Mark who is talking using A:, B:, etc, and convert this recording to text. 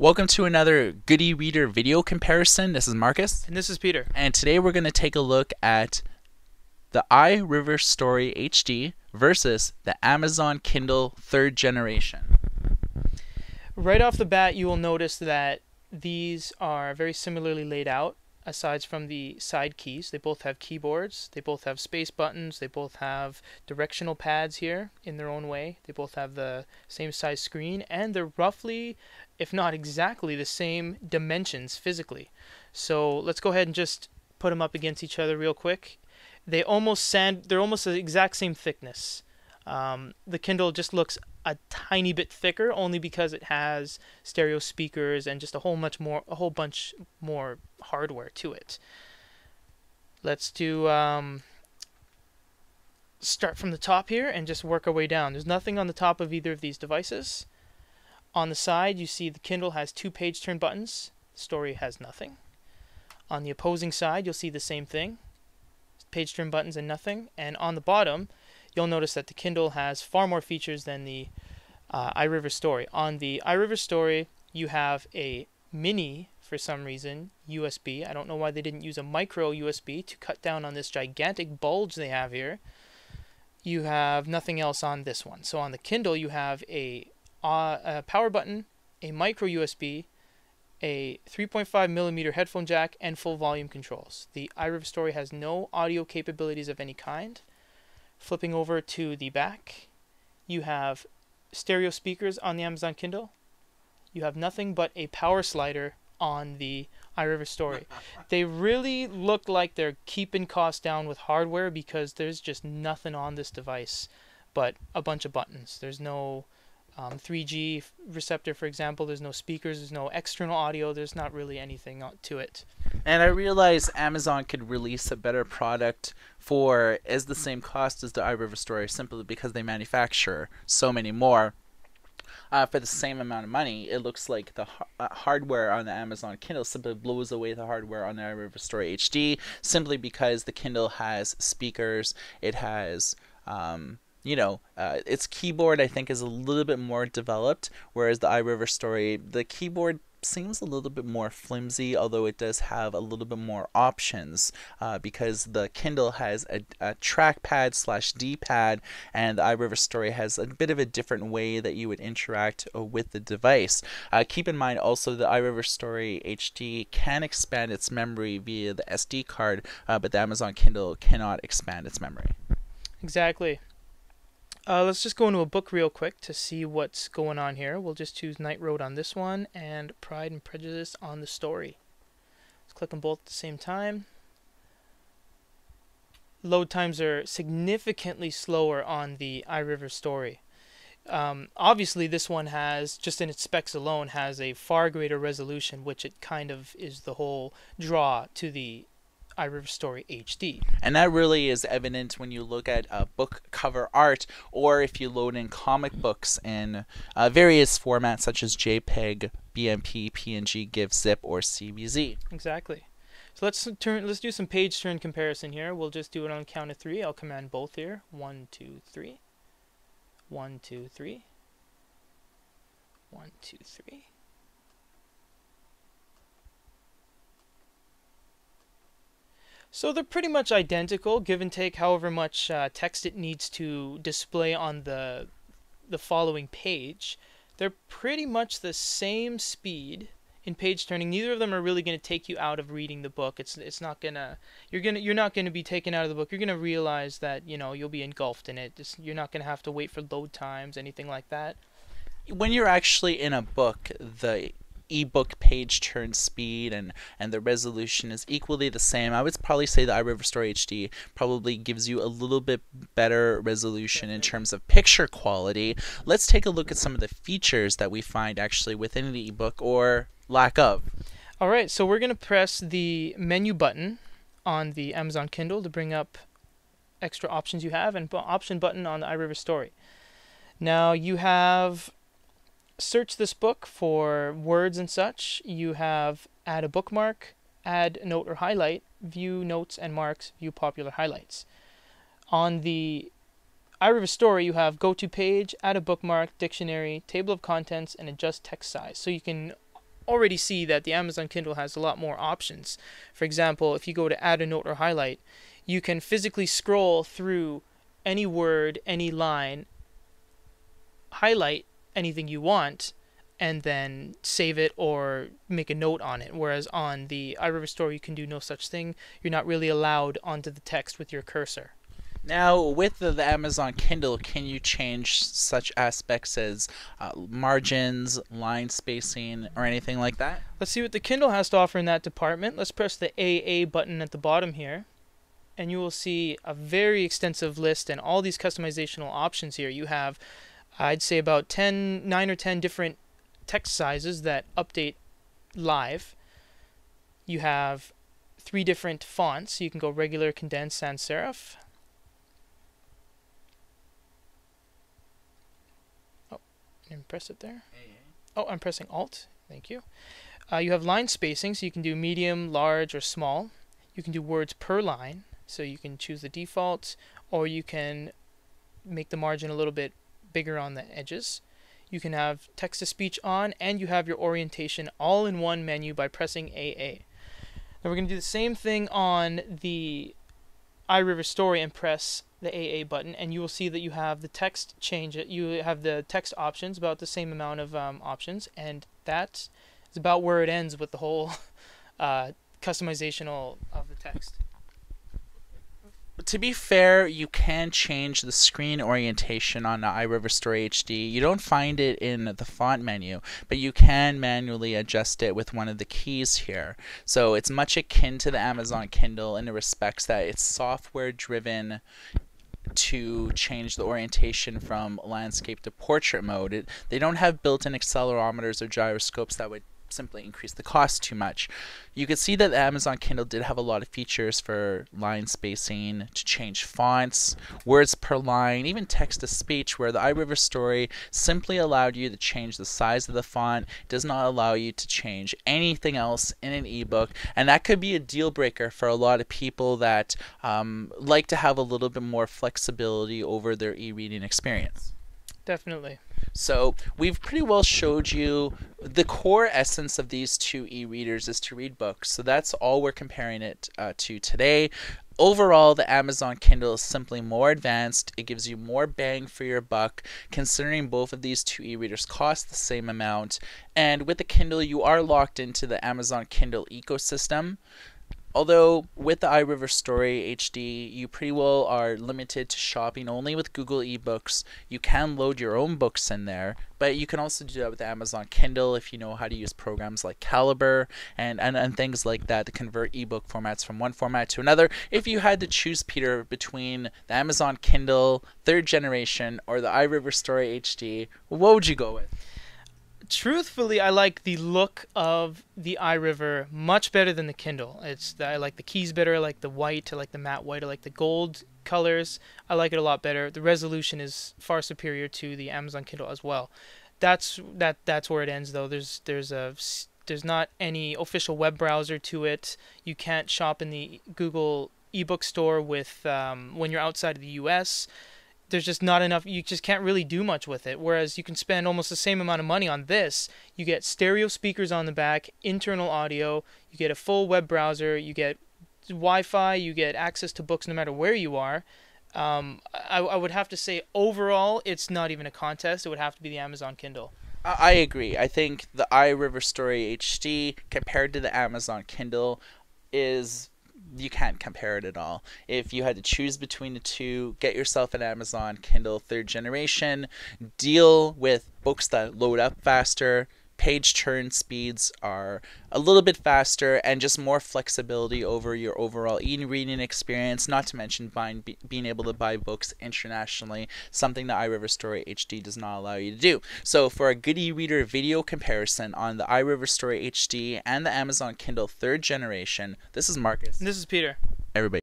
A: Welcome to another good eReader video comparison. This is Marcus,
B: And this is Peter.
A: and today we're going to take a look at the iRiver Story HD versus the Amazon Kindle 3rd generation.
B: Right off the bat, you will notice that these are very similarly laid out, aside from the side keys. They both have keyboards, they both have space buttons, they both have directional pads here in their own way. They both have the same size screen, and they're roughly, if not exactly, the same dimensions physically. So let's go ahead and just put them up against each other real quick. They're almost the exact same thickness. The Kindle just looks a tiny bit thicker, only because it has stereo speakers and just a whole bunch more hardware to it. Let's do start from the top here and just work our way down. There's nothing on the top of either of these devices. On the side, you see the Kindle has 2 page turn buttons. The Story has nothing. On the opposing side, you'll see the same thing. Page turn buttons and nothing. And on the bottom, you'll notice that the Kindle has far more features than the iRiver Story. On the iRiver Story, you have a mini, for some reason, USB. I don't know why they didn't use a micro USB to cut down on this gigantic bulge they have here. You have nothing else on this one. So on the Kindle, you have a power button, a micro USB, a 3.5 millimeter headphone jack, and full volume controls. The iRiver Story has no audio capabilities of any kind. Flipping over to the back, you have stereo speakers on the Amazon Kindle. You have nothing but a power slider on the iRiver Story. They really look like they're keeping costs down with hardware, because there's just nothing on this device but a bunch of buttons. There's no 3G receptor, for example. There's no speakers. There's no external audio. There's not really anything to it.
A: And I realize Amazon could release a better product for as the same cost as the iRiver Story, simply because they manufacture so many more. For the same amount of money, it looks like the hardware on the Amazon Kindle simply blows away the hardware on the iRiver Story HD, simply because the Kindle has speakers. It has its keyboard, I think, is a little bit more developed, whereas the iRiver Story, the keyboard seems a little bit more flimsy, although it does have a little bit more options, because the Kindle has a trackpad slash D-pad, and the iRiver Story has a bit of a different way that you would interact with the device. Keep in mind also the iRiver Story HD can expand its memory via the SD card, but the Amazon Kindle cannot expand its memory.
B: Exactly. Let's just go into a book real quick to see what's going on here. We'll just choose Night Road on this one and Pride and Prejudice on the Story. Let's click them both at the same time. Load times are significantly slower on the iRiver Story. Obviously, this one has, just in its specs alone, has a far greater resolution, which it kind of is the whole draw to the iRiver Story HD.
A: And that really is evident when you look at book cover art, or if you load in comic books in various formats such as JPEG, BMP, PNG, GIF, ZIP, or CBZ.
B: Exactly. So let's do some page turn comparison here. We'll just do it on the count of 3. I'll command both here. 1, 2, 3. 1, 2, 3. 1, 2, 3. So they're pretty much identical, give and take however much text it needs to display on the following page. They're pretty much the same speed in page turning. Neither of them are really going to take you out of reading the book. It's not gonna you're not going to be taken out of the book. You're going to realize that you'll be engulfed in it. You're not going to have to wait for load times, anything like that.
A: When you're actually in a book, the ebook page turn speed and the resolution is equally the same. I would probably say the iRiver Story HD probably gives you a little bit better resolution in terms of picture quality. Let's take a look at some of the features that we find actually within the ebook, or lack of.
B: Alright, so we're going to press the menu button on the Amazon Kindle to bring up extra options you have, and option button on the iRiver Story. Now you have search this book for words and such. You have add a bookmark, add note or highlight, view notes and marks, view popular highlights. On the iRiver Story, you have go to page, add a bookmark, dictionary, table of contents, and adjust text size. So you can already see that the Amazon Kindle has a lot more options. For example, if you go to add a note or highlight, you can physically scroll through any word, any line, highlight anything you want, and then save it or make a note on it. Whereas on the iRiver store, you can do no such thing. You're not really allowed onto the text with your cursor.
A: Now, with the Amazon Kindle, can you change such aspects as margins, line spacing, or anything like that?
B: Let's see what the Kindle has to offer in that department. Let's press the AA button at the bottom here, and you will see a very extensive list and all these customizational options here. You have, I'd say, about 9 or 10 different text sizes that update live. You have 3 different fonts. You can go regular, condensed, sans serif. I didn't press it there. Oh, I'm pressing Alt. Thank you. You have line spacing, so you can do medium, large, or small. You can do words per line, so you can choose the default, or you can make the margin a little bit bigger on the edges. You can have text-to-speech on, and you have your orientation all in one menu by pressing AA. Now we're going to do the same thing on the iRiver Story and press the AA button, and you will see that you have the text change. You have the text options, about the same amount of options, and that is about where it ends with the whole customizational of the text.
A: To be fair, you can change the screen orientation on the iRiver Story HD. You don't find it in the font menu, but you can manually adjust it with one of the keys here. So it's much akin to the Amazon Kindle in the respects that it's software driven to change the orientation from landscape to portrait mode. They don't have built-in accelerometers or gyroscopes that would simply increase the cost too much. You can see that the Amazon Kindle did have a lot of features for line spacing, to change fonts, words per line, even text-to-speech, where the iRiver Story simply allowed you to change the size of the font. It does not allow you to change anything else in an ebook, and that could be a deal breaker for a lot of people that like to have a little bit more flexibility over their e-reading experience.
B: Definitely.
A: So we've pretty well showed you the core essence of these two e-readers is to read books. So that's all we're comparing it to today. Overall, the Amazon Kindle is simply more advanced. It gives you more bang for your buck, considering both of these two e-readers cost the same amount. And with the Kindle, you are locked into the Amazon Kindle ecosystem. Although with the iRiver Story HD, you pretty well are limited to shopping only with Google eBooks. You can load your own books in there, but you can also do that with the Amazon Kindle if you know how to use programs like Caliber and things like that to convert ebook formats from one format to another. If you had to choose, Peter, between the Amazon Kindle 3rd generation or the iRiver Story HD, what would you go with?
B: Truthfully, I like the look of the iRiver much better than the Kindle. I like the keys better. I like the white. I like the matte white. I like the gold colors. I like it a lot better. The resolution is far superior to the Amazon Kindle as well. That's where it ends, though. There's not any official web browser to it. You can't shop in the Google ebook store with when you're outside of the U.S. There's just not enough. You just can't really do much with it. Whereas you can spend almost the same amount of money on this. You get stereo speakers on the back, internal audio, you get a full web browser, you get Wi-Fi, you get access to books no matter where you are. I would have to say overall, it's not even a contest. It would have to be the Amazon Kindle.
A: I agree. I think the iRiver Story HD compared to the Amazon Kindle is... you can't compare it at all. If you had to choose between the two, get yourself an Amazon Kindle 3rd generation, deal with books that load up faster, page turn speeds are a little bit faster, and just more flexibility over your overall e-reading experience, not to mention being able to buy books internationally, something that iRiver Story HD does not allow you to do. So for a good e-reader video comparison on the iRiver Story HD and the Amazon Kindle 3rd generation, this is Marcus.
B: And this is Peter.
A: Everybody.